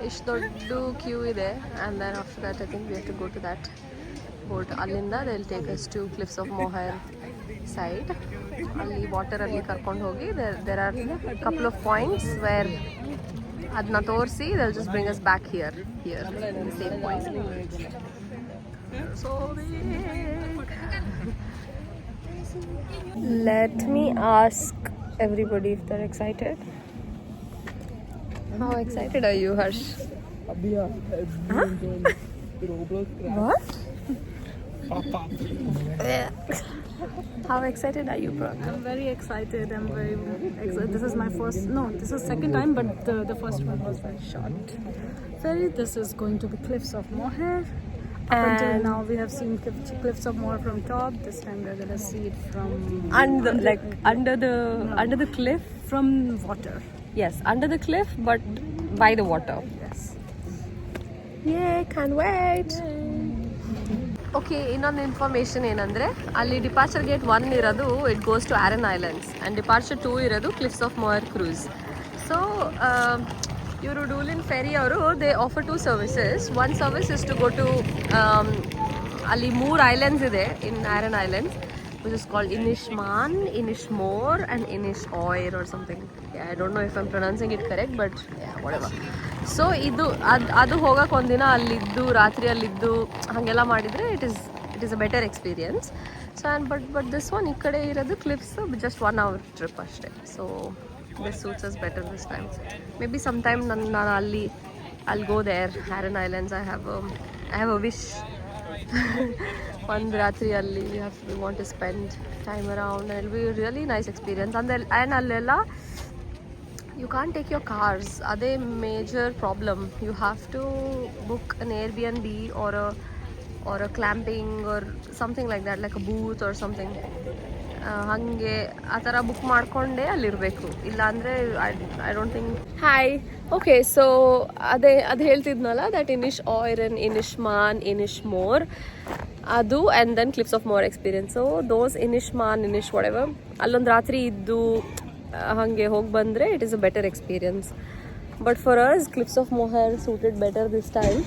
ಇಷ್ಟು ದೊಡ್ಡ ಕ್ಯೂ ಇದೆ. And then after that I think we have to go to that boat. ಅಲ್ಲಿಂದ they will take us to cliffs of Moher side. ಅಲ್ಲಿ ವಾಟರಲ್ಲಿ ಕರ್ಕೊಂಡು ಹೋಗಿ there are couple of points where ಅದನ್ನ ತೋರಿಸಿ they will just bring us back here same point. So let me ask everybody if they're excited. How excited are you, Harsh? Huh? What? How excited are you, bro? I'm very excited. I'm very excited. This is my first. No, this is second time, but the first one was very short. This is going to be Cliffs of Moher. Up until now, we have seen Cliffs of Moher from top. This time, we're gonna see it from under the cliff. From water. Yes, under the cliff, but by the water. Yes. Yay! Can't wait. Okay, ಇನ್ನೊಂದು information ಏನಂದರೆ ಅಲ್ಲಿ departure gate 1 ಇರೋದು it goes to Aran islands and departure 2 ಇರೋದು cliffs of Moher cruise. So ಇವರು Doolin ferry ಅವರು they offer 2 services. One service is to go to ಅಲ್ಲಿ 3 islands ಇದೆ in Aran islands which is called Inishmaan, Inishmore and Inishoir or something. Yeah, I don't know if I'm pronouncing it correct, but yeah, whatever. So ಅದು ಹೋಗೋಕೆ ಒಂದಿನ ಅಲ್ಲಿದ್ದು ರಾತ್ರಿ ಅಲ್ಲಿದ್ದು ಹಾಗೆಲ್ಲ ಮಾಡಿದರೆ it is a better experience. So and but this one ಈ ಕಡೆ ಇರೋದು ಕ್ಲಿಫ್ಸ್ ಜಸ್ಟ್ 1 hour ಟ್ರಿಪ್ ಅಷ್ಟೇ. So this suits us better this time. Maybe some time ನಾನು ಅಲ್ಲಿ go there Aran islands. I have a wish. ಒಂದು ರಾತ್ರಿ ಅಲ್ಲಿ we want to spend time around and will be really nice experience. And ಅಲ್ಲೆಲ್ಲ you can't take your cars. Ade major problem. You have to book an Airbnb or a clamping or something like that, like a booth or something. ಹಂಗೆ ಆ ಥರ book ಮಾಡಿಕೊಂಡೇ ಅಲ್ಲಿರಬೇಕು. ಇಲ್ಲಾಂದರೆ I don't think. Hi. Okay, so ಅದು ಹೇಳ್ತಿದ್ನಲ್ಲ that Inisheer, Inishmaan, Inishmore ಅದು and then cliffs of Moher experience. So those Inishmaan, whatever ಅಲ್ಲೊಂದು ರಾತ್ರಿ ಇದ್ದು ಹಾಗೆ ಹೋಗಿ ಬಂದರೆ it is a better experience. But for us cliffs of Moher suited better this time.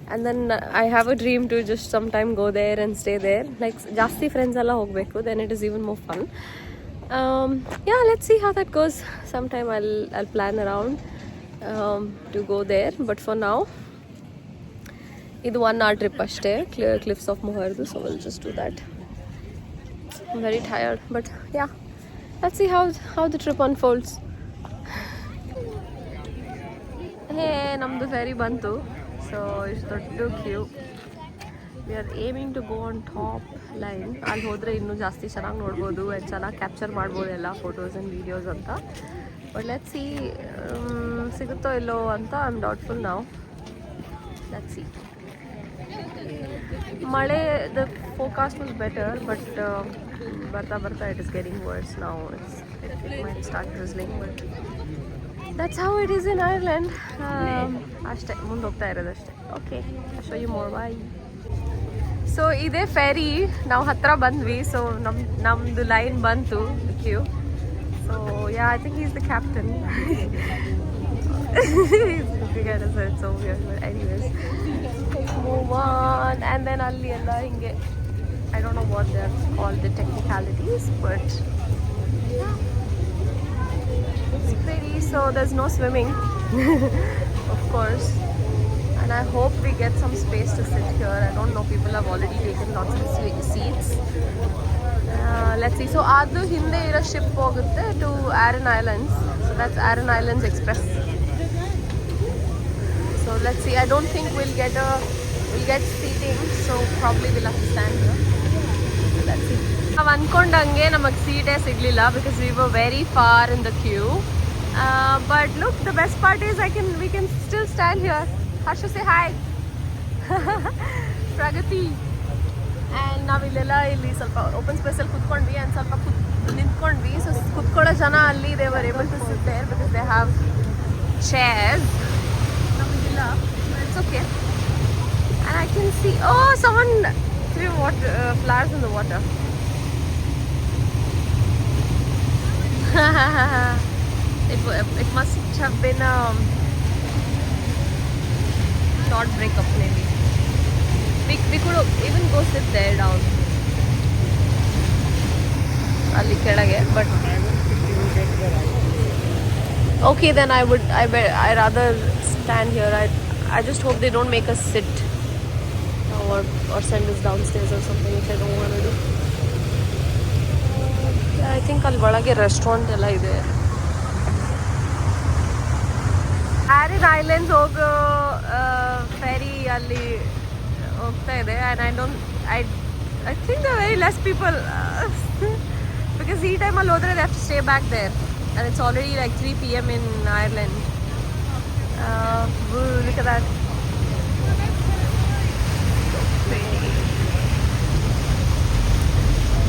And then I have a dream to just some time go there and stay there. Like ಜಾಸ್ತಿ friends ಎಲ್ಲ ಹೋಗಬೇಕು, then it is even more fun. Yeah, let's see how that goes. Some time I'll plan around to go there. But for now ಇದು 1 hour trip ಅಷ್ಟೇ cliffs of ಮೊಹರ್ದು. So will just do that. I am very tired, but yeah, let's see how the trip unfolds. Hey, namdu ferry bantu. So it's doddu queue. We are aiming to go on top line. ಅಲ್ಲಿ ಹೋದರೆ ಇನ್ನೂ ಜಾಸ್ತಿ ಚೆನ್ನಾಗಿ ನೋಡ್ಬೋದು and ಚೆನ್ನಾಗಿ capture ಮಾಡ್ಬೋದು ಎಲ್ಲ photos and videos ಅಂತ. ಬಟ್ ಲೆಟ್ಸ್ ಸಿ ಸಿಗುತ್ತೋ ಇಲ್ಲೋ ಅಂತ ಐ ಆಮ್ ಡೌಟ್ಫುಲ್ ನಾವು. Let's see. ಮಳೆ the forecast was better, but ಬರ್ತಾ it is getting worse now. It might start drizzling, but that's how it is in Ireland. ಅಷ್ಟೇ, ಮುಂದೆ ಹೋಗ್ತಾ ಇರೋದಷ್ಟೇ. Okay, show you more. Bye. So ಇದೇ ferry, ನಾವು ಹತ್ತಿರ ಬಂದ್ವಿ. ಸೊ ನಮ್ಮದು ಲೈನ್ ಬಂತು, queue. So yeah, I think is the captain. He's looking at us, it's so weird, but anyways, let's move on. And then alli ella hinge, I don't know what they're called, the technicalities, but yeah, it's pretty. So there's no swimming of course, and I hope we get some space to sit here. I don't know, people have already taken lots of seats. Let's see. So adu hinde iro ship hogutte to Aran Islands. So that's Aran Islands Express. So let's see. I don't think we'll get seating, so probably we'll have to stand here. Let's see. ನಾವು ಅನ್ಕೊಂಡಂಗೆ ನಮಗೆ ಸೀಟೇ ಸಿಗಲಿಲ್ಲ because we were very far in the queue. But look, the best part is we can still stand here. Harsha, say hi. Pragati. And ನಾವಿಲ್ಲೆಲ್ಲ ಇಲ್ಲಿ ಸ್ವಲ್ಪ open ಸ್ಪೇಸಲ್ಲಿ ಕುತ್ಕೊಂಡ್ವಿ and ಸ್ವಲ್ಪ ನಿಂತ್ಕೊಂಡ್ವಿ. So ಕುತ್ಕೊಳ್ಳೋ ಜನ ಅಲ್ಲಿ they were able to sit there because they have chairs. It's okay. And I can see, oh, someone threw flowers in the water. It must have been short break up maybe. We could even go sit there down. Ali kedage, but okay, then I rather stand here. I just hope they don't make us sit or send us downstairs or something, which I don't want to do. I think ಅಲ್ಲಿ ಒಳಗೆ restaurant ಎಲ್ಲ ಇದೆ. ಆರಿನ್ islands ಹೋಗೋ ferry ಅಲ್ಲಿ ಹೋಗ್ತಾ ಇದೆ, and I think the very less people because ಈ ಟೈಮಲ್ಲಿ ಹೋದರೆ they have to stay back there and it's already like 3 PM in Ireland. Look at that.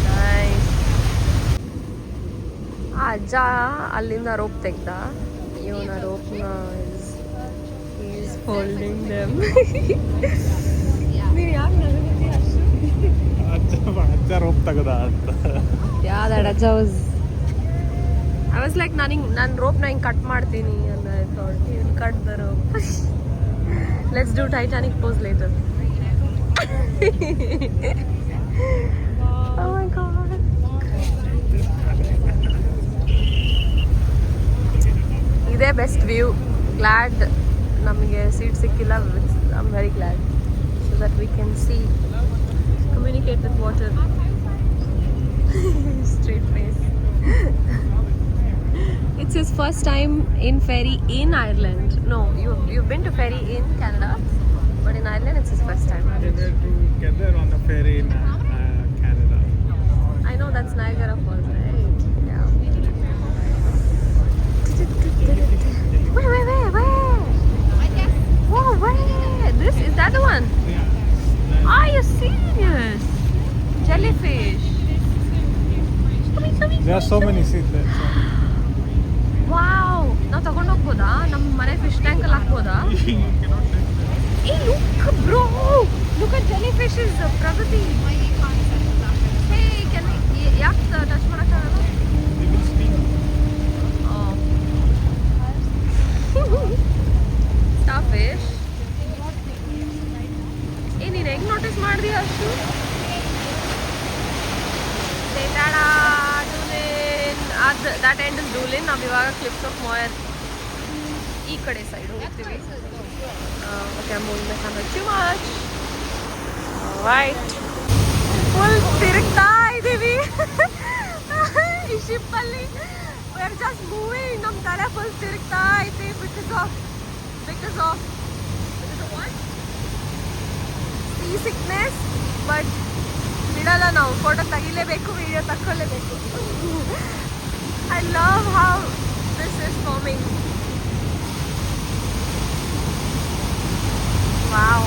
Nice. ಅಜ್ಜ ಅಲ್ಲಿಂದ ರೋಪ್ ತೆಗ್ದ, ಇವನ ರೋಪ್ನ ಈಸ್ ಹೋಲ್ಡಿಂಗ್ ದೆಮ್. ನೀವು ಯಾಕೆ ನಗತ್ತೀಯ ಅಷ್ಟು? ಅಜ್ಜ ರೋಪ್ ತೆಗ್ದ ಅಂತ. Yeah, that ಅಜ್ಜ I was like, ನಾನು ರೋಪ್ನ ಹಿಂಗೆ ಕಟ್ ಮಾಡ್ತೀನಿ and I thought you'll cut the rope. Let's do Titanic pose later. Oh my god. ಇದೇ ಬೆಸ್ಟ್ ವ್ಯೂ. ಗ್ಲಾಡ್ ನಮಗೆ ಸೀಟ್ ಸಿಕ್ಕಿಲ್ಲ. I'm very glad so that we can see, communicate with water. Straight face. It's his first time in ferry in Ireland. No, you've been to ferry in Canada, but in Ireland it's his first time. They were together on the ferry in Canada. I know, that's Niagara Falls, right? Yeah. Where? Whoa, where? This is that the one? Yeah. Are you serious? Jellyfish. There are so many seats there. Wow, ನಾವು ತಗೊಂಡು ಹೋಗ್ಬೋದಾ? ನಮ್ಮ ಮನೆ fish tank ಅಲ್ಲಿ ಹಾಕ್ಬೋದಾ? ಏ look bro, look at jellyfish is Pragati. Hey, ಯಾಕೆ touch ಮಾಡೋಕ್ಕಾಗಲ್ಲ? Star fish. ಏ, ನೀನು ಹೆಂಗೆ ನೋಟಿಸ್ ಮಾಡಿದೀಯ ಅಷ್ಟು? that end is Doolin. ನಾವು ಇವಾಗ ಕ್ಲಿಫ್ಸ್ ಆಫ್ ಮೊಯರ್ ಈ ಕಡೆ ಸೈಡ್ ಹೋಗ್ತೀವಿ. Okay, I'm moving the camera too much. Alright. Full ತಿರುಗ್ತಾ ಇದ್ದೀವಿ ಈ ಶಿಪ್ಪಲ್ಲಿ. We are just moving. ನಮ್ಮ ತಲೆ ಫುಲ್ ತಿರುಗ್ತಾ ಐತಿ because of what? Sea sickness. But ಬಿಡಲ್ಲ, ನಾವು ಫೋಟೋ ತೆಗಿಲೇಬೇಕು, ವಿಡಿಯೋ ತಕ್ಕೊಳ್ಳೇಬೇಕು. I love how this is forming. Wow,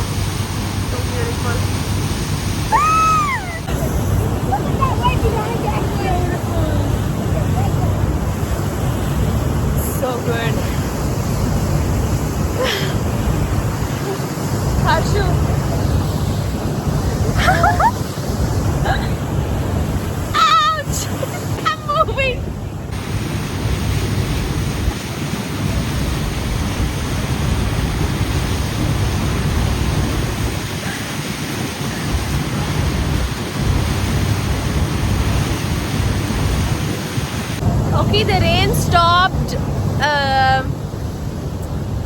so beautiful. So good. Harshu. Ouch! I'm moving. Okay, the rain stopped.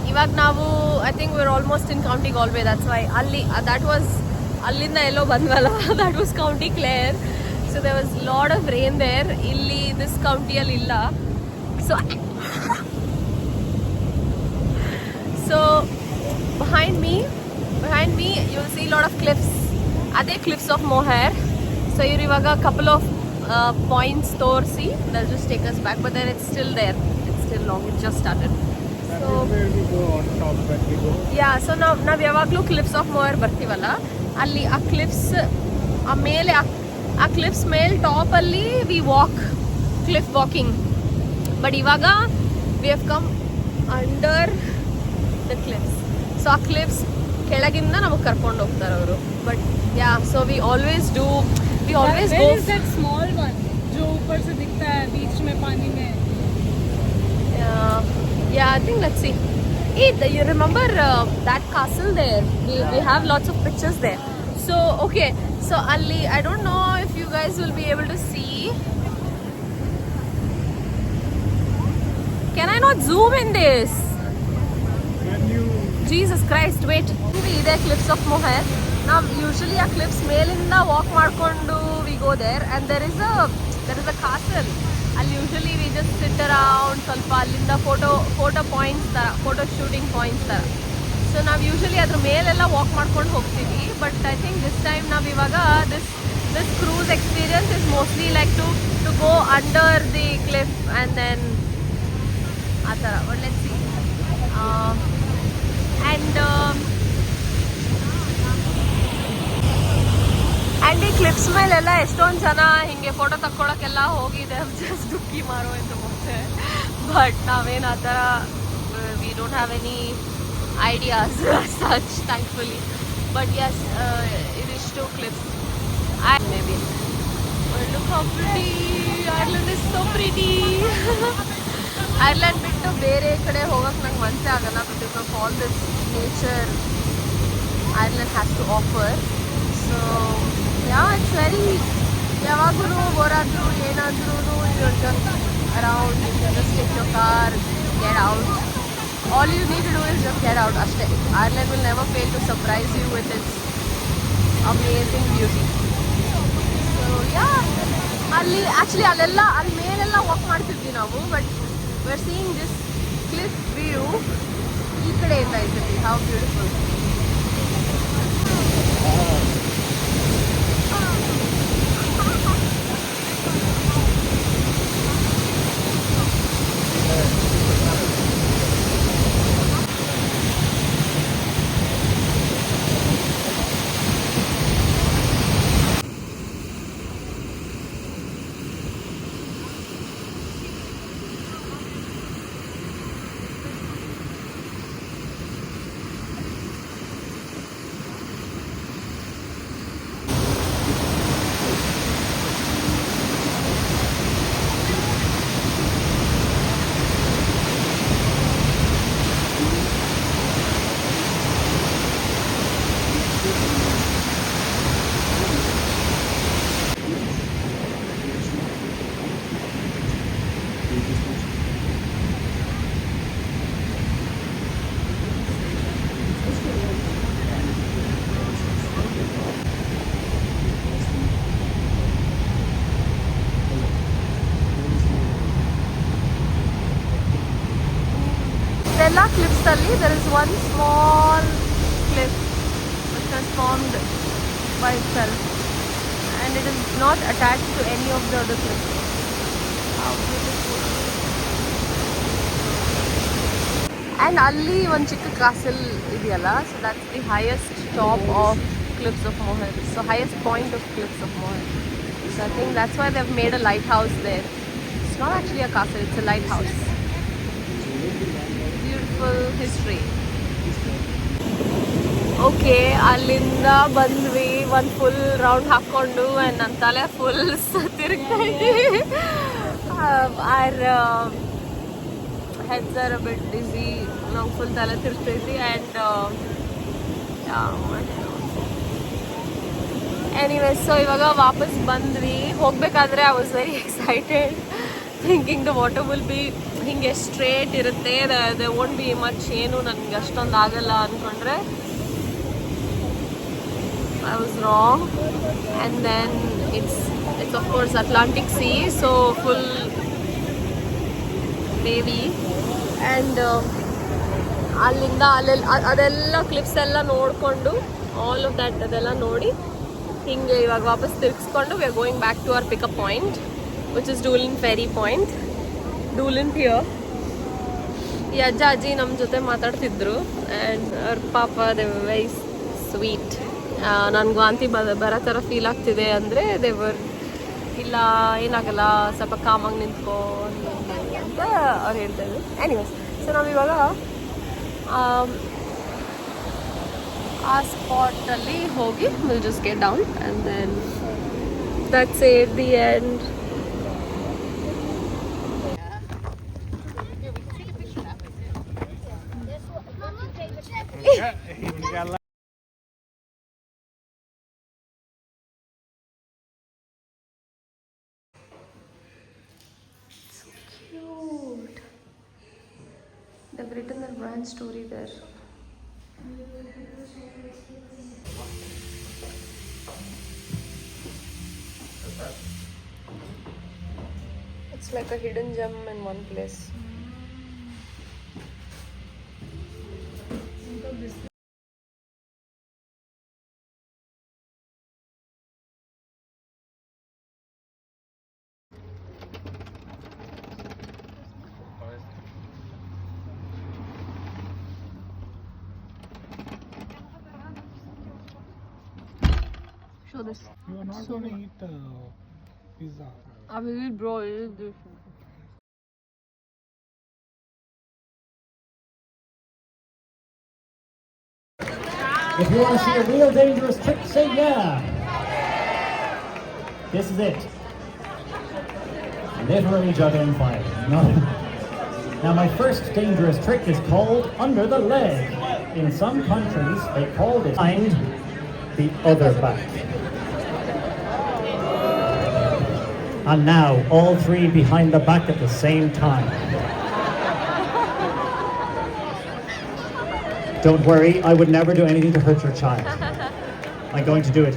ಇವಾಗ ನಾವು I think we're almost in County Galway. That's why that was ಅಲ್ಲಿಂದ ಎಲ್ಲೋ ಬಂದ್ವಲ್ಲ, that was County Clare. So there was a lot of rain there. ಇಲ್ಲಿ this county ಅಲ್ಲಿ ಇಲ್ಲ. So behind me you'll see a lot of cliffs. ಅದೇ cliffs of Moher. So ಇವ್ರು ಇವಾಗ couple of points ತೋರಿಸಿ they'll just take us back, but then it's still there. It's still long. It just started. So where we go on top that we go. Yeah, so ನಾವು ಯಾವಾಗಲೂ ಕ್ಲಿಫ್ಸ್ of Moyar ಬರ್ತೀವಲ್ಲ, ಅಲ್ಲಿ ಆ cliffs ಮೇಲೆ ಆ cliffs ಮೇಲೆ ಟಾಪಲ್ಲಿ we walk, cliff walking. But ಇವಾಗ we have come under the cliffs. So ಆ ಕ್ಲಿಫ್ಸ್ ಕೆಳಗಿಂದ ನಮಗೆ ಕರ್ಕೊಂಡು ಹೋಗ್ತಾರೆ ಅವರು. But yeah, so we always go. Where is that small one जो ऊपर से दिखता है बीच में पानी में? Yeah, I think let's see. Hey, you remember that castle there? We have lots of pictures there. So, okay. So, Ali, I don't know if you guys will be able to see. Can I not zoom in this? When you Jesus Christ, wait. There cliffs of Moher. Now, usually a cliffs ಮೇಲಿಂದ walk ಮಾಡ್ಕೊಂಡು we go there, and there is a castle. ಅಲ್ಲಿ usually we just sit around ಸ್ವಲ್ಪ ಅಲ್ಲಿಂದ photo points ತರ, photo shooting points ತರ. So ನಾವು usually ಅದ್ರ ಮೇಲೆಲ್ಲ walk ಮಾಡ್ಕೊಂಡು ಹೋಗ್ತೀವಿ, but I think this time ನಾವು ಇವಾಗ this cruise experience is mostly like to go under the cliff and then ಆ ಥರ. But let's see. ಆ್ಯಂಡ್ ಈ ಕ್ಲಿಪ್ಸ್ ಮೇಲೆಲ್ಲ ಎಷ್ಟೊಂದು ಜನ ಹಿಂಗೆ ಫೋಟೋ ತಕ್ಕೊಳಕ್ಕೆಲ್ಲ ಹೋಗಿದೆ ಜಸ್ಟ್ ಡುಕ್ಕಿ ಮಾರೋ ಅಂತ ಹೋಗ್ತೆ. ಬಟ್ ನಾವೇನು ಆ ಥರ we don't have any ideas such thankfully. But yes ಇದಿಷ್ಟು clips and maybe look how pretty. Ireland is so pretty. Ireland ಬಿಟ್ಟು ಬೇರೆ ಕಡೆ ಹೋಗಕ್ಕೆ ನಂಗೆ ಮನಸ್ಸೇ ಆಗಲ್ಲ because of all this nature Ireland has to offer. So yeah it's very, ಯಾವಾಗೂ ಬೋರಾದರೂ ಏನಾದ್ರೂ you're just around, you can just take your car, get out. All you need to do is just get out ಅಷ್ಟೇ. Ireland will never fail to surprise you with its amazing beauty. So yeah, ಅಲ್ಲೆಲ್ಲ ಅಲ್ಲಿ ಮೇಲೆಲ್ಲ walk ಮಾಡ್ತಿದ್ವಿ ನಾವು, but we're seeing this cliff view ಈ ಕಡೆಯಿಂದ ಇದ್ದೀವಿ. How beautiful. Stella cliffs ಅಲ್ಲಿ there is one small cliff which has formed by itself and it is not attached to any of the other cliffs. How beautiful. And ಅಲ್ಲಿ ಒಂದು ಚಿಕ್ಕ castle ಇದೆಯಲ್ಲ, so that's the highest top of cliffs of Moher. So highest point of cliffs of Moher. So I think that's why they've made a lighthouse there. It's not actually a castle, it's a lighthouse. History. Okay, ಅಲ್ಲಿಂದ ಬಂದ್ವಿ, ಒಂದು full round ಹಾಕ್ಕೊಂಡು and ನನ್ನ ತಲೆ full ತಿರುಗ್ತಾ ಇದ್ದೀವಿ. R heads R ಅ ಬಿಟ್ DC, ನಂಗೆ full ತಲೆ ತಿರುಗ್ತೈತಿ. ಆ್ಯಂಡ್ ಎನಿವೇಸ್, ಸೊ ಇವಾಗ ವಾಪಸ್ ಬಂದ್ವಿ. ಹೋಗ್ಬೇಕಾದ್ರೆ I was very excited, thinking the water will be ಹಿಂಗೆ ಸ್ಟ್ರೇಟ್ ಇರುತ್ತೆ, ದೆ ವೋಂಟ್ ಬಿ ಮಚ್, ಏನು ನನಗೆ ಅಷ್ಟೊಂದು ಆಗಲ್ಲ ಅಂದ್ಕೊಂಡ್ರೆ I was wrong. And then it's of course Atlantic sea, so full wavy. And ಅಲ್ಲಿಂದ ಅದೆಲ್ಲ ಕ್ಲಿಪ್ಸ್ ಎಲ್ಲ ನೋಡಿಕೊಂಡು ಆಲ್ ಆಫ್ ದ್ಯಾಟ್ ಅದೆಲ್ಲ ನೋಡಿ ಹಿಂಗೆ ಇವಾಗ ವಾಪಸ್ ತಿರ್ಗಿಸ್ಕೊಂಡು we are going back to our pickup point which is Doolin ferry point, Doolin pier. ಈ ಅಜ್ಜ ಅಜ್ಜಿ ನಮ್ಮ ಜೊತೆ ಮಾತಾಡ್ತಿದ್ರು ಆ್ಯಂಡ್ ಅವ್ರ ಪಾಪ ದೇ ವೆರಿ ಸ್ವೀಟ್. ನನಗೆ ವಾಂತಿ ಬರೋ ಥರ ಫೀಲ್ ಆಗ್ತಿದೆ ಅಂದರೆ ದೇವರ್ ಇಲ್ಲ ಏನಾಗಲ್ಲ, ಸ್ವಲ್ಪ ಕಾಮಾಗಿ ನಿಂತ್ಕೋ ಅಂತ ಅವ್ರು ಹೇಳ್ತಾಯಿದ್ರು. ಎನಿವೇಸ್, ಸೊ ನಾವಿವಾಗ ಆ ಸ್ಪಾಟಲ್ಲಿ ಹೋಗಿ will just get down and then that's it, the end. ಹಿಂಗೆಲ್ಲ Cute. They've written their brand story there. It's like a hidden gem in one place. Show this. You are not going to eat pizza. I will eat, bro. Eat this. If you want to see a real dangerous trick, say yeah. This is it. Literally juggling fire. No. Now my first dangerous trick is called under the leg. In some countries, they call it behind the other back. And now, all three behind the back at the same time. Don't worry, I would never do anything to hurt your child. I'm going to do it